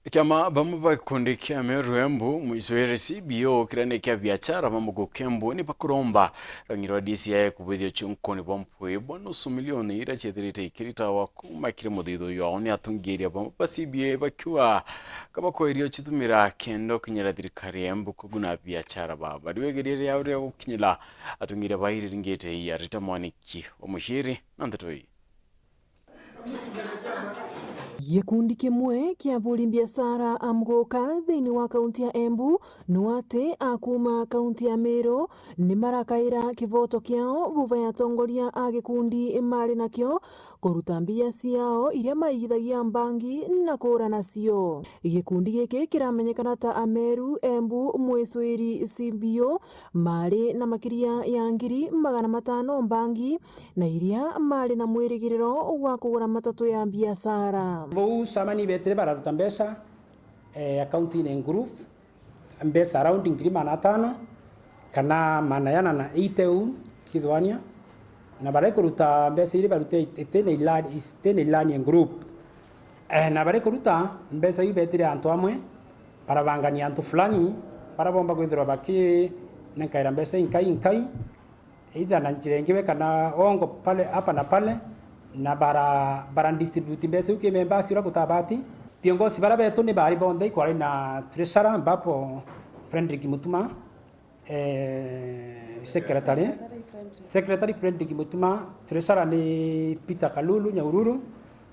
Kama bamwe bakundi kia Meru Embu mwiswere CBO kirane kia biachara mamugo kembu ni pakuromba rangirwa DCI kubithio chunkoni bompwe bonusu milioni ira chethirite ikirita wakuma kire muthiitho yao ni atungiria bamwe ba CBA bakiwa kabakoirio chitumira kendo kinyira thirikari Embu kuguna biachara baba riwegereria yao ria gukinyira atungiria bairi ringite ya Rita Mwaniki omushiri na ndatoi. Gikundi kimwe kia buri biashara amgoka thiini wa kaunti ya Embu nuate akuma kaunti ya Meru ni marakaira kivoto kiao vuva ya tongoria a gikundi mari nakio kuruta mbia ciao iria maigithagia mbangi na kura nacio. Gikundi giki kiramenyekana ta Ameru Embu Mwiswiri CBO mari na makiria ya ngiri 500 mbangi na iria mari na mwirigiriro wa kugura matatu ya biashara. Bou samani betere bararuta mbesa account in group mbesa around 500 kana manayana na 8 kidwania na bare kuruta mbesa ile barute itene ilani en group na bare kuruta mbesa ile betere antu amwe barabangania antu fulani barabomba kwithirwa baki nakaira mbesa inkai either na njirengiwe kana ongo pale hapa na pale na bara distribute mbese uke members ura kutabati viongozi bara betu ni bari bonde kwari na treasurer ambapo Frederick Mutuma secretary Frederick Mutuma, treasurer ni Peter Kalulu Nyaururu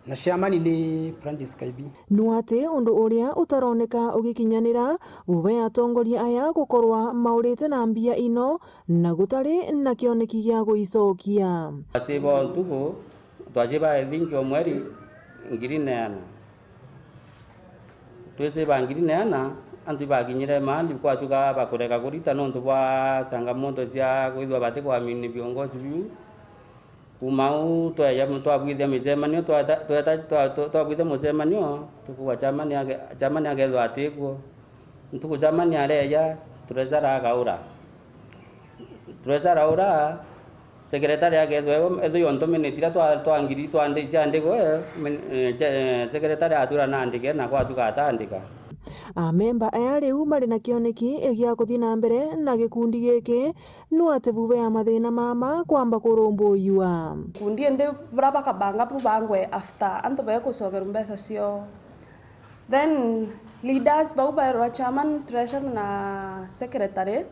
na chairman ni Francis Kaibi. Nuate undu uria utaroneka ugikinyanira vuva ya tongoria aya gukorwa maurite na mbia ino na gutari na kioneki gia guicokia. Asibo ntuko twajiba thinki omweri ngiri neana twese bangiri neana antu bakinyire mali kwa tuka bakoreka kurita nonto bwa changamoto cia kuithwa bate kwa mini viongozi biu umau twaya mtu abwithia micemanio twabwithia mucemanio tukuwa chamani agethwa atikwo ntuku chamani areja turezara ura secretary agethwa ethu yonto minitira twangiri twandika andiko secretary atura na andike na kwa tukatandika. Amemba aya riu mari na kioneki gia kuthi na mbere na gikundi giki no ate vuva ya mathina mama kwamba kurumbuiwa kundi ndi braba kabanga pu bangwe after anto be kucogera mbesa cio then leaders bau ba chairman treasurer na secretary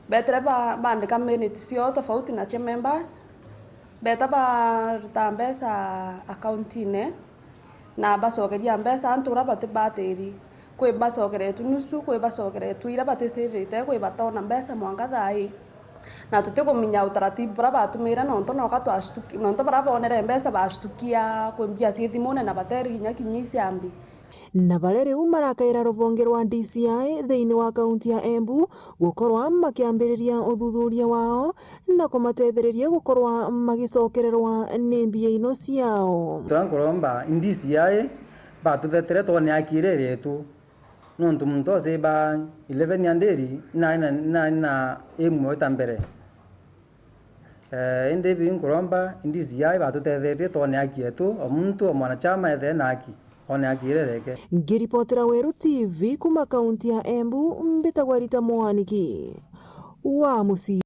betre bandika minutes cio tofauti na cia members beta ba ruta mbesa accountine na bacogeria mbesa antu ura bate batiri kwe bacogeretu nusu kwe bacogeretu ira bate savete kwe batona mbesa mwanga thai na tutikuminya utaratibu bara batumira nonto no katwashtuki nonto bara bonere mbesa bashtukia kwe mbia cie thimune na bateri ginya kinyisi ambi na valeri marakaira ruvonge rwa DCI thiini wa kaunti ya Embu gukorwa makiambiriria uthuthuria wao na kumatetheriria gukorwa magicokererwa ni mbia ino ciao. Twankuromba DCI batuthetere tone akirere tu nontu muntu ose ba 11 yanderi na emwe tambere ende binkuromba DCI batuthetere tone akietu omuntu omwanachama ethe naki one akirereke. Ngiripotera Weru TV kuma kaunti ya Embu mbitagwa Rita Mwaniki wa Musi.